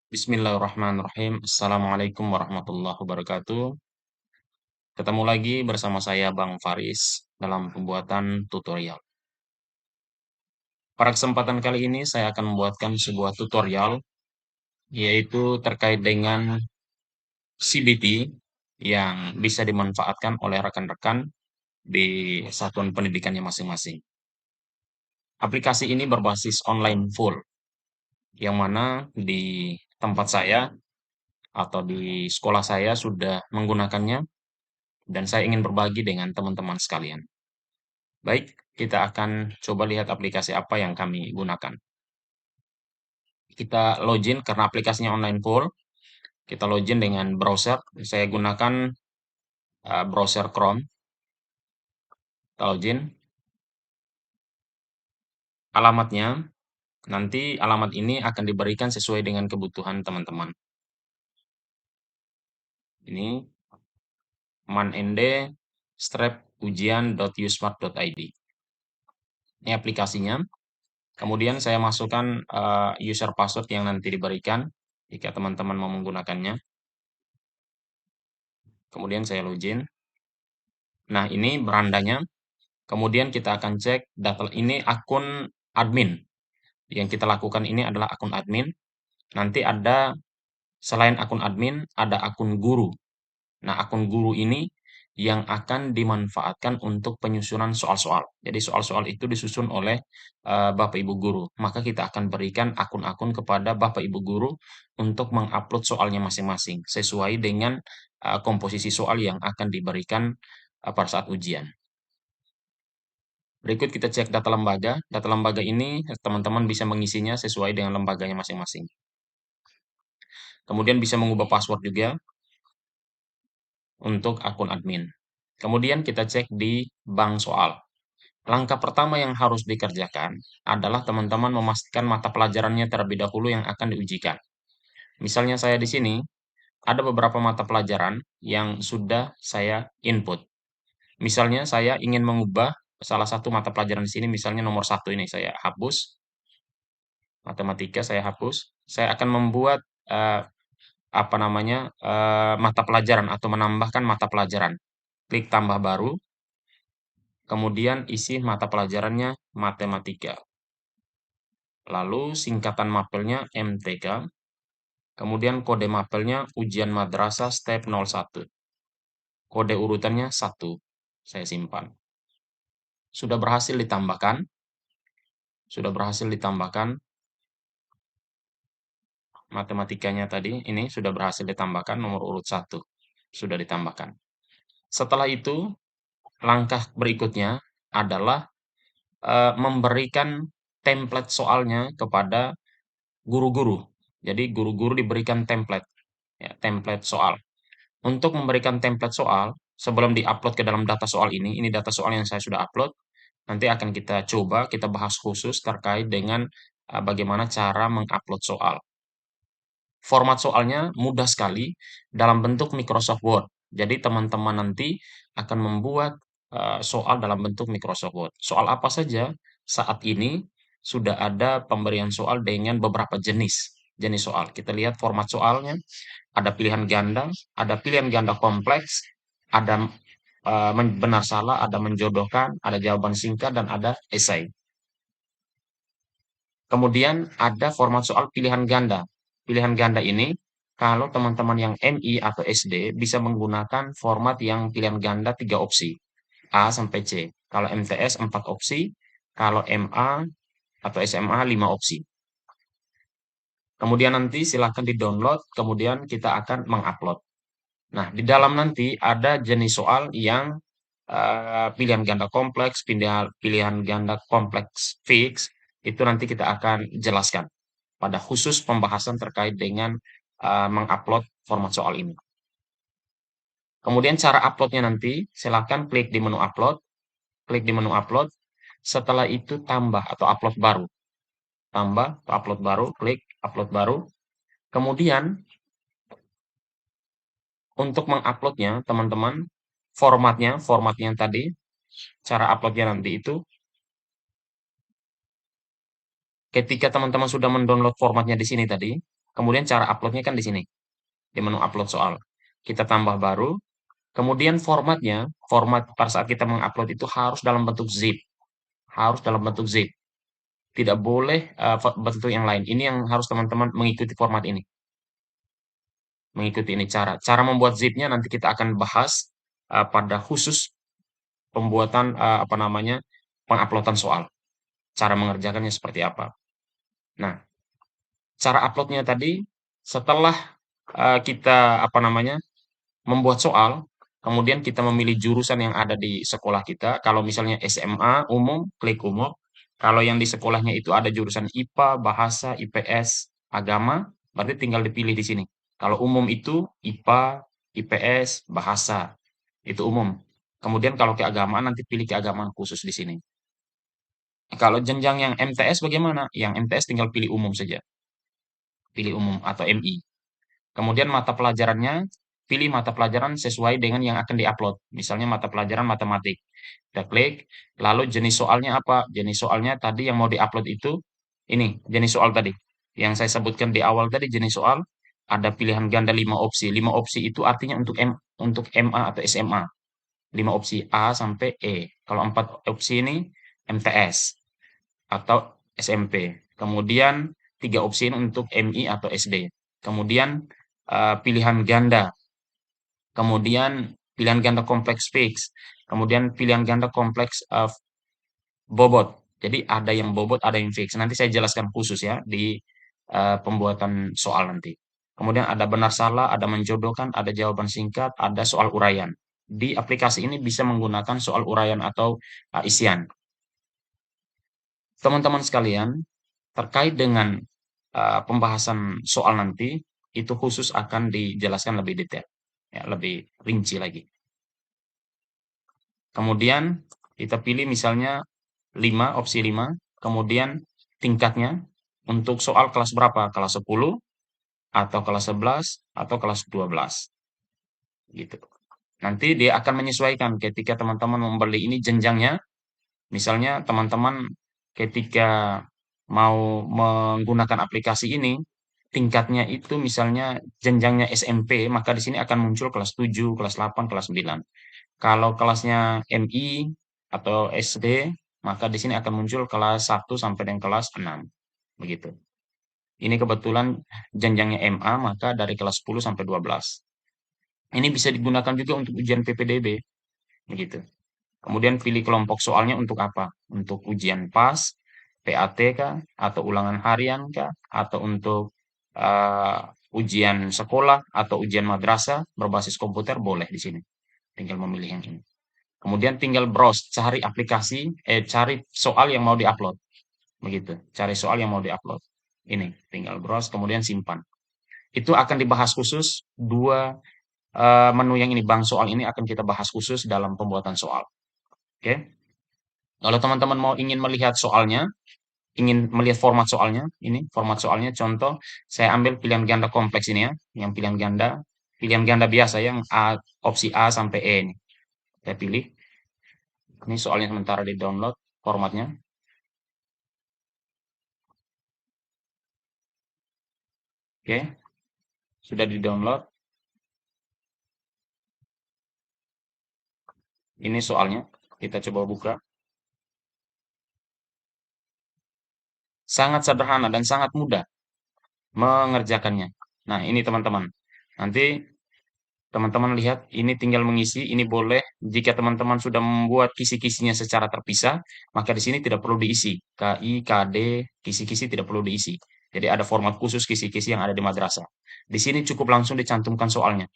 Bismillahirrahmanirrahim. Assalamualaikum warahmatullahi wabarakatuh. Ketemu lagi bersama saya Bang Faris dalam pembuatan tutorial. Pada kesempatan kali ini saya akan membuatkan sebuah tutorial yaitu terkait dengan CBT yang bisa dimanfaatkan oleh rekan-rekan di satuan pendidikannya masing-masing. Aplikasi ini berbasis online full, yang mana di tempat saya atau di sekolah saya sudah menggunakannya dan saya ingin berbagi dengan teman-teman sekalian. Baik, kita akan coba lihat aplikasi apa yang kami gunakan. Kita login karena aplikasinya online full. Kita login dengan browser. Saya gunakan browser Chrome. Kita login. Alamatnya, nanti alamat ini akan diberikan sesuai dengan kebutuhan teman-teman. Ini manende-ujian.usmart.id. Ini aplikasinya. Kemudian saya masukkan user password yang nanti diberikan jika teman-teman mau menggunakannya. Kemudian saya login. Nah, ini berandanya. Kemudian kita akan cek data ini akun admin. Yang kita lakukan ini adalah akun admin. Nanti ada selain akun admin, ada akun guru. Nah, akun guru ini yang akan dimanfaatkan untuk penyusunan soal-soal. Jadi soal-soal itu disusun oleh Bapak Ibu guru. Maka kita akan berikan akun-akun kepada Bapak Ibu guru untuk mengupload soalnya masing-masing sesuai dengan komposisi soal yang akan diberikan pada saat ujian. Berikut kita cek data lembaga. Data lembaga ini teman-teman bisa mengisinya sesuai dengan lembaganya masing-masing. Kemudian bisa mengubah password juga untuk akun admin. Kemudian kita cek di bank soal. Langkah pertama yang harus dikerjakan adalah teman-teman memastikan mata pelajarannya terlebih dahulu yang akan diujikan. Misalnya saya di sini, ada beberapa mata pelajaran yang sudah saya input. Misalnya saya ingin mengubah salah satu mata pelajaran di sini, misalnya nomor 1 ini saya hapus, matematika saya hapus, saya akan membuat mata pelajaran atau menambahkan mata pelajaran. Klik tambah baru, kemudian isi mata pelajarannya matematika. Lalu singkatan mapelnya MTK, kemudian kode mapelnya ujian madrasah step 01. Kode urutannya 1. Saya simpan. Sudah berhasil ditambahkan. Matematikanya tadi, ini sudah berhasil ditambahkan nomor urut 1. Sudah ditambahkan. Setelah itu, langkah berikutnya adalah memberikan template soalnya kepada guru-guru. Jadi guru-guru diberikan template, ya, template soal. Untuk memberikan template soal, sebelum diupload ke dalam data soal ini data soal yang saya sudah upload, nanti akan kita coba, kita bahas khusus terkait dengan bagaimana cara mengupload soal. Format soalnya mudah sekali dalam bentuk Microsoft Word. Jadi teman-teman nanti akan membuat soal dalam bentuk Microsoft Word. Soal apa saja? Saat ini sudah ada pemberian soal dengan beberapa jenis soal. Kita lihat format soalnya, ada pilihan ganda kompleks, ada benar salah, ada menjodohkan, ada jawaban singkat, dan ada esai. Kemudian ada format soal pilihan ganda. Pilihan ganda ini, kalau teman-teman yang MI atau SD, bisa menggunakan format yang pilihan ganda 3 opsi, A sampai C. Kalau MTS 4 opsi, kalau MA atau SMA 5 opsi. Kemudian nanti silahkan di-download, kemudian kita akan mengupload. Nah, di dalam nanti ada jenis soal yang pilihan ganda kompleks, pilihan ganda kompleks fix, itu nanti kita akan jelaskan pada khusus pembahasan terkait dengan mengupload format soal ini. Kemudian cara uploadnya nanti, silakan klik di menu upload, setelah itu tambah atau upload baru. Tambah atau upload baru, klik upload baru. Kemudian untuk menguploadnya, teman-teman, formatnya tadi, cara uploadnya nanti itu, ketika teman-teman sudah mendownload formatnya di sini tadi, Kemudian cara uploadnya kan di sini, di menu upload soal. Kita tambah baru, kemudian formatnya, format pada saat kita mengupload itu harus dalam bentuk zip, harus dalam bentuk zip. Tidak boleh bentuk yang lain. Ini yang harus teman-teman mengikuti format ini. Mengikuti ini cara membuat zip-nya nanti kita akan bahas pada khusus pembuatan apa namanya, penguploadan soal. Cara mengerjakannya seperti apa. Nah, cara uploadnya tadi setelah kita apa namanya, membuat soal, kemudian kita memilih jurusan yang ada di sekolah kita. Kalau misalnya SMA umum, klik umum. Kalau yang di sekolahnya itu ada jurusan IPA, bahasa, IPS, agama, berarti tinggal dipilih di sini. Kalau umum itu IPA, IPS, bahasa, itu umum. Kemudian kalau keagamaan nanti pilih keagamaan khusus di sini. Kalau jenjang yang MTS bagaimana? Yang MTS tinggal pilih umum saja, pilih umum atau MI. Kemudian mata pelajarannya, pilih mata pelajaran sesuai dengan yang akan diupload. Misalnya mata pelajaran matematik. Kita klik, lalu jenis soalnya apa? Jenis soalnya tadi yang mau diupload itu, ini jenis soal tadi. Yang saya sebutkan di awal tadi jenis soal, ada pilihan ganda 5 opsi. 5 opsi itu artinya untuk MA atau SMA. 5 opsi A sampai E. Kalau 4 opsi ini MTS atau SMP. Kemudian 3 opsi ini untuk MI atau SD. Kemudian pilihan ganda, kemudian pilihan ganda kompleks fix, kemudian pilihan ganda kompleks bobot. Jadi ada yang bobot, ada yang fix. Nanti saya jelaskan khusus ya di pembuatan soal nanti. Kemudian ada benar salah, ada menjodohkan, ada jawaban singkat, ada soal uraian. Di aplikasi ini bisa menggunakan soal uraian atau isian. Teman-teman sekalian, terkait dengan pembahasan soal nanti, itu khusus akan dijelaskan lebih detail, ya, lebih rinci lagi. Kemudian kita pilih misalnya 5, opsi 5, kemudian tingkatnya untuk soal kelas berapa? Kelas 10, atau kelas 11, atau kelas 12, gitu. Nanti dia akan menyesuaikan ketika teman-teman membeli ini jenjangnya. Misalnya teman-teman ketika mau menggunakan aplikasi ini, tingkatnya itu misalnya jenjangnya SMP, maka di sini akan muncul kelas 7, kelas 8, kelas 9. Kalau kelasnya MI atau SD, maka di sini akan muncul kelas 1 sampai dengan kelas 6, begitu. Ini kebetulan jenjangnya MA, maka dari kelas 10 sampai 12. Ini bisa digunakan juga untuk ujian PPDB, begitu. Kemudian pilih kelompok soalnya untuk apa? Untuk ujian PAS, PAT kah, atau ulangan harian kah, atau untuk uh, ujian sekolah atau ujian madrasah berbasis komputer boleh di sini. Tinggal memilih yang ini. Kemudian tinggal browse, cari aplikasi, cari soal yang mau diupload. Begitu, cari soal yang mau diupload. Ini, tinggal browse, kemudian simpan. Itu akan dibahas khusus, dua menu yang ini, bank soal ini akan kita bahas khusus dalam pembuatan soal. Oke? Kalau teman-teman mau ingin melihat soalnya, ingin melihat format soalnya, ini format soalnya, contoh, saya ambil pilihan ganda kompleks ini ya, yang pilihan ganda biasa yang A, opsi A sampai E ini. Saya pilih. Ini soalnya sementara di download formatnya. Oke, sudah di download. Ini soalnya, kita coba buka. Sangat sederhana dan sangat mudah mengerjakannya. Nah, ini teman-teman. Nanti teman-teman lihat, ini tinggal mengisi, ini boleh. Jika teman-teman sudah membuat kisi-kisinya secara terpisah, maka di sini tidak perlu diisi. KI, KD, kisi-kisi tidak perlu diisi. Jadi ada format khusus kisi-kisi yang ada di madrasah. Di sini cukup langsung dicantumkan soalnya.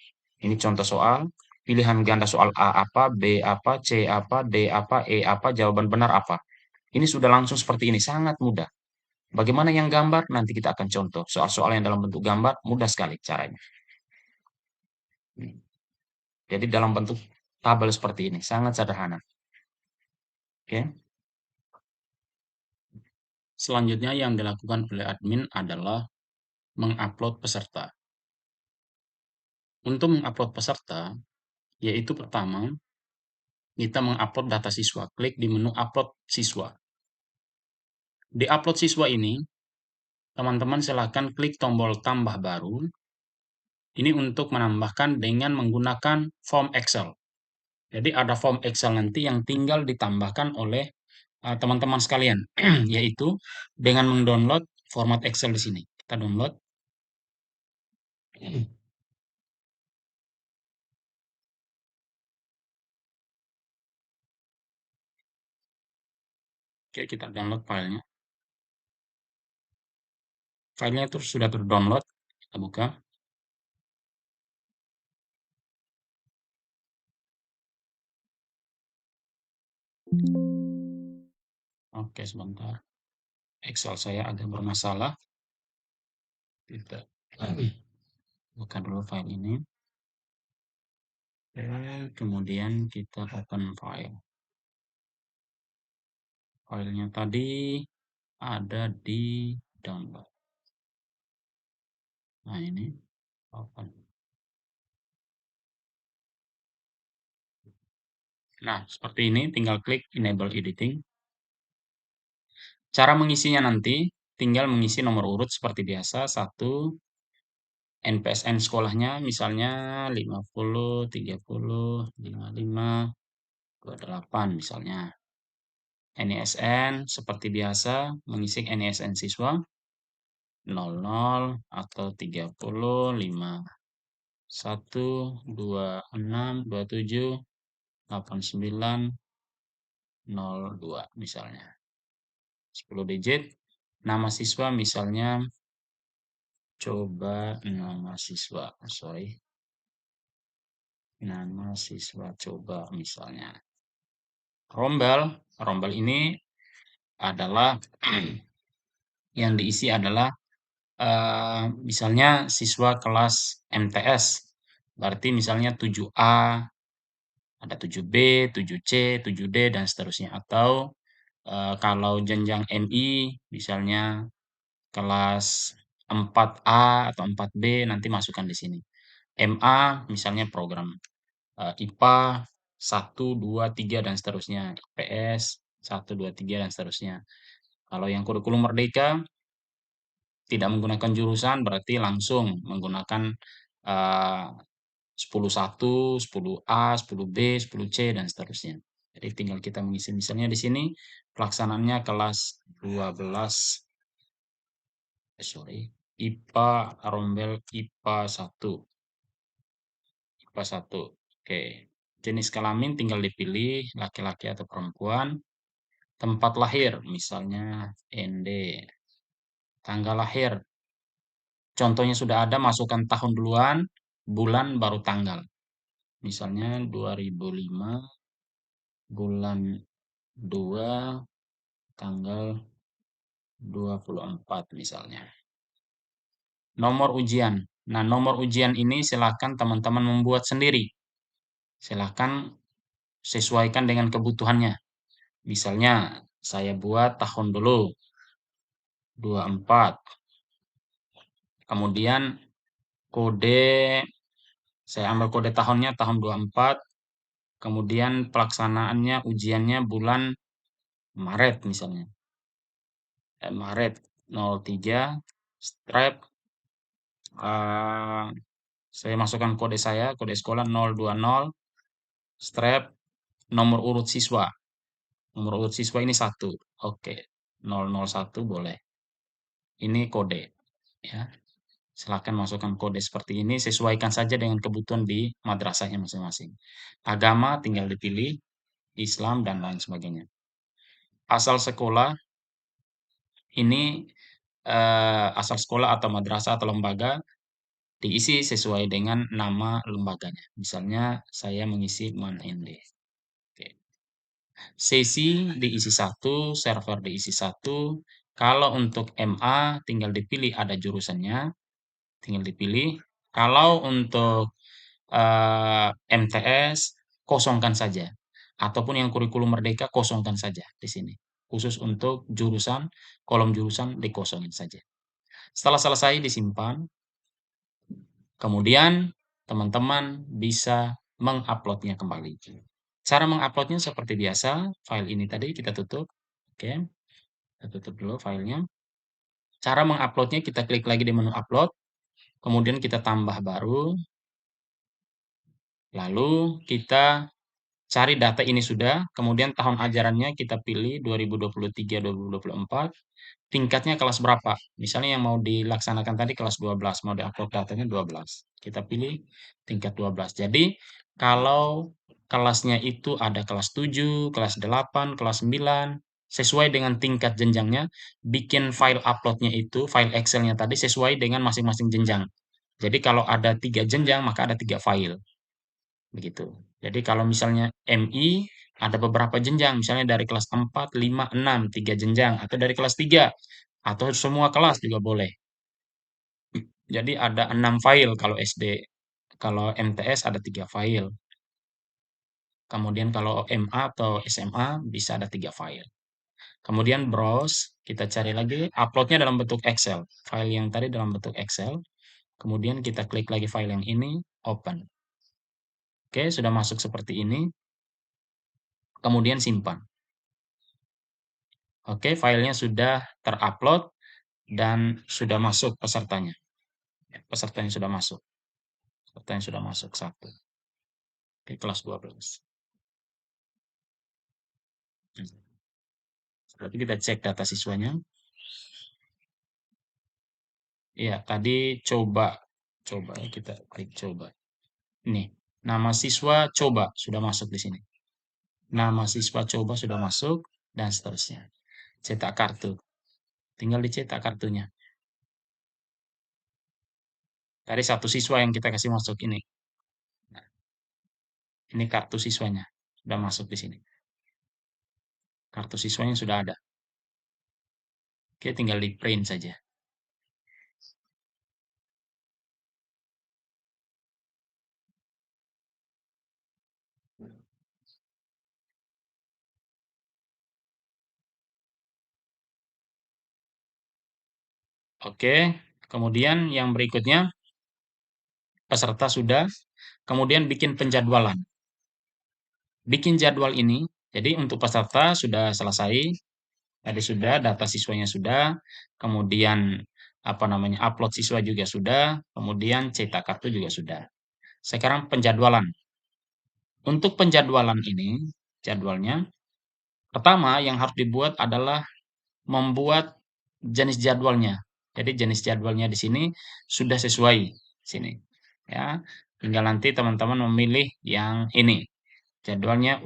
Ini contoh soal, pilihan ganda soal A apa, B apa, C apa, D apa, E apa, jawaban benar apa. Ini sudah langsung seperti ini, sangat mudah. Bagaimana yang gambar? Nanti kita akan contoh. Soal-soal yang dalam bentuk gambar, mudah sekali caranya. Jadi dalam bentuk tabel seperti ini, sangat sederhana. Oke. Selanjutnya yang dilakukan oleh admin adalah mengupload peserta. Untuk mengupload peserta, yaitu pertama, kita mengupload data siswa. Klik di menu upload siswa. Di upload siswa ini, teman-teman silakan klik tombol tambah baru. Ini untuk menambahkan dengan menggunakan form Excel. Jadi ada form Excel nanti yang tinggal ditambahkan oleh teman-teman sekalian, yaitu dengan mendownload format Excel di sini. Kita download. Oke, kita download filenya. Filenya itu sudah terdownload. Kita buka. Oke, sebentar. Excel saya agak bermasalah. Kita buka dulu file ini. Kemudian kita open file. Filenya tadi ada di download. Nah, ini open. Nah, seperti ini, tinggal klik enable editing. Cara mengisinya nanti, tinggal mengisi nomor urut seperti biasa, 1, NPSN sekolahnya misalnya 50, 30, 55, 28 misalnya. NISN seperti biasa, mengisi NISN siswa 00 atau 30, 5, 1, 2, 6, 27, 89, 02 misalnya. 10 digit. Nama siswa misalnya coba nama siswa, sorry. Nama siswa coba misalnya. Rombel ini adalah yang diisi adalah misalnya siswa kelas MTS. Berarti misalnya 7A, ada 7B, 7C, 7D dan seterusnya. Atau kalau jenjang MI misalnya kelas 4A atau 4B nanti masukkan di sini. MA misalnya program IPA 1, 2, 3 dan seterusnya. IPS 1, 2, 3 dan seterusnya. Kalau yang kurikulum merdeka tidak menggunakan jurusan berarti langsung menggunakan 10.1, 10A, 10B, 10C dan seterusnya. Jadi tinggal kita mengisi misalnya di sini pelaksanaannya kelas 12 IPA Rombel IPA 1. IPA 1. Oke. Jenis kelamin tinggal dipilih laki-laki atau perempuan. Tempat lahir misalnya ND. Tanggal lahir. Contohnya sudah ada, masukkan tahun duluan, bulan baru tanggal. Misalnya 2005 bulan 2 tanggal 24 misalnya. Nomor ujian. Nah, nomor ujian ini silakan teman-teman membuat sendiri. Silakan sesuaikan dengan kebutuhannya. Misalnya saya buat tahun dulu 24. Kemudian kode saya ambil kode tahunnya tahun 24. Kemudian pelaksanaannya ujiannya bulan Maret misalnya. Maret 03 stripe saya masukkan kode saya, kode sekolah 020 strap nomor urut siswa. Nomor urut siswa ini 1. Oke. 001 boleh. Ini kode ya. Silakan masukkan kode seperti ini, sesuaikan saja dengan kebutuhan di madrasahnya masing-masing. Agama tinggal dipilih, Islam dan lain sebagainya. Asal sekolah ini asal sekolah atau madrasah atau lembaga diisi sesuai dengan nama lembaganya. Misalnya saya mengisi MAN-ND. Oke. Sesi diisi 1, server diisi 1. Kalau untuk MA tinggal dipilih ada jurusannya, tinggal dipilih. Kalau untuk MTS kosongkan saja. Ataupun yang kurikulum merdeka kosongkan saja di sini. Khusus untuk jurusan, kolom jurusan dikosongin saja. Setelah selesai disimpan, kemudian teman-teman bisa menguploadnya kembali. Cara menguploadnya seperti biasa, file ini tadi kita tutup. Oke, kita tutup dulu filenya. Cara menguploadnya kita klik lagi di menu upload, kemudian kita tambah baru, lalu kita cari data ini sudah, kemudian tahun ajarannya kita pilih 2023-2024, tingkatnya kelas berapa. Misalnya yang mau dilaksanakan tadi kelas 12, mau diupload datanya 12. Kita pilih tingkat 12. Jadi, kalau kelasnya itu ada kelas 7, kelas 8, kelas 9, sesuai dengan tingkat jenjangnya, bikin file upload-nya itu, file Excel-nya tadi sesuai dengan masing-masing jenjang. Jadi kalau ada 3 jenjang, maka ada 3 file. Begitu. Jadi kalau misalnya MI ada beberapa jenjang, misalnya dari kelas 4, 5, 6, 3 jenjang, atau dari kelas 3, atau semua kelas juga boleh. Jadi ada 6 file kalau SD. Kalau MTS ada 3 file. Kemudian kalau MA atau SMA bisa ada 3 file. Kemudian browse, kita cari lagi, uploadnya dalam bentuk Excel. File yang tadi dalam bentuk Excel. Kemudian kita klik lagi file yang ini, open. Oke, sudah masuk seperti ini. Kemudian simpan. Oke, filenya sudah terupload dan sudah masuk pesertanya. Pesertanya sudah masuk. Pesertanya sudah masuk satu. Oke, kelas 12. Berarti kita cek data siswanya. Iya, tadi coba. Coba ya, kita klik coba. Ini, nama siswa coba sudah masuk di sini. Nama siswa coba sudah masuk dan seterusnya. Cetak kartu. Tinggal dicetak kartunya. Tadi satu siswa yang kita kasih masuk ini. Nah, ini kartu siswanya. Sudah masuk di sini. Kartu siswanya sudah ada. Oke, tinggal di print saja. Oke, kemudian yang berikutnya, peserta sudah, kemudian bikin penjadwalan. Bikin jadwal ini, jadi untuk peserta sudah selesai, tadi sudah, data siswanya sudah, kemudian apa namanya, upload siswa juga sudah, kemudian cetak kartu juga sudah. Sekarang penjadwalan. Untuk penjadwalan ini, jadwalnya, pertama yang harus dibuat adalah membuat jenis jadwalnya. Jadi jenis jadwalnya di sini sudah sesuai sini. Ya, tinggal nanti teman-teman memilih yang ini. Jadwalnya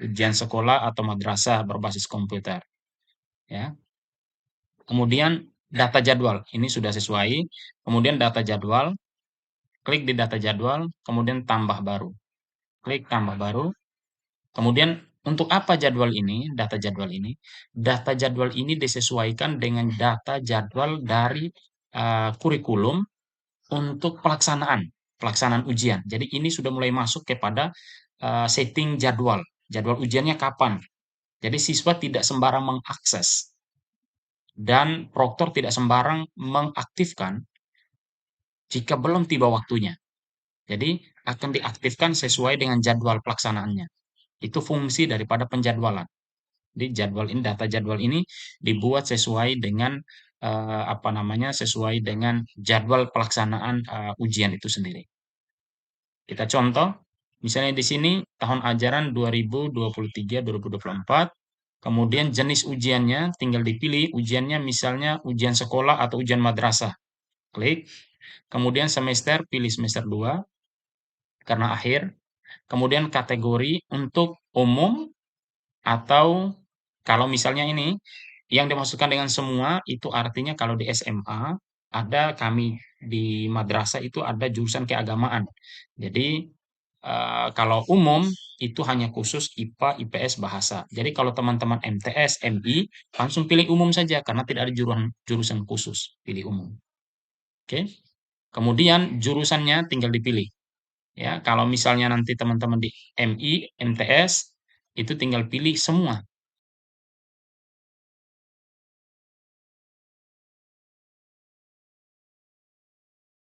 ujian sekolah atau madrasah berbasis komputer. Ya. Kemudian data jadwal ini sudah sesuai. Kemudian data jadwal, klik di data jadwal, kemudian tambah baru. Klik tambah baru. Kemudian untuk apa jadwal ini, data jadwal ini? Data jadwal ini disesuaikan dengan data jadwal dari kurikulum untuk pelaksanaan ujian. Jadi ini sudah mulai masuk kepada setting jadwal. Jadwal ujiannya kapan? Jadi siswa tidak sembarang mengakses dan proktor tidak sembarang mengaktifkan jika belum tiba waktunya. Jadi akan diaktifkan sesuai dengan jadwal pelaksanaannya. Itu fungsi daripada penjadwalan. Jadi data jadwal ini dibuat sesuai dengan apa namanya, sesuai dengan jadwal pelaksanaan ujian itu sendiri. Kita contoh, misalnya di sini tahun ajaran 2023-2024, kemudian jenis ujiannya tinggal dipilih, ujiannya misalnya ujian sekolah atau ujian madrasah. Klik, kemudian semester pilih semester 2 karena akhir, kemudian kategori untuk umum atau kalau misalnya ini yang dimasukkan dengan semua itu artinya kalau di SMA ada kami di madrasah itu ada jurusan keagamaan. Jadi kalau umum itu hanya khusus IPA, IPS, bahasa. Jadi kalau teman-teman MTS, MI langsung pilih umum saja karena tidak ada jurusan khusus, pilih umum. Oke. Kemudian jurusannya tinggal dipilih. Ya, kalau misalnya nanti teman-teman di MI, MTS itu tinggal pilih semua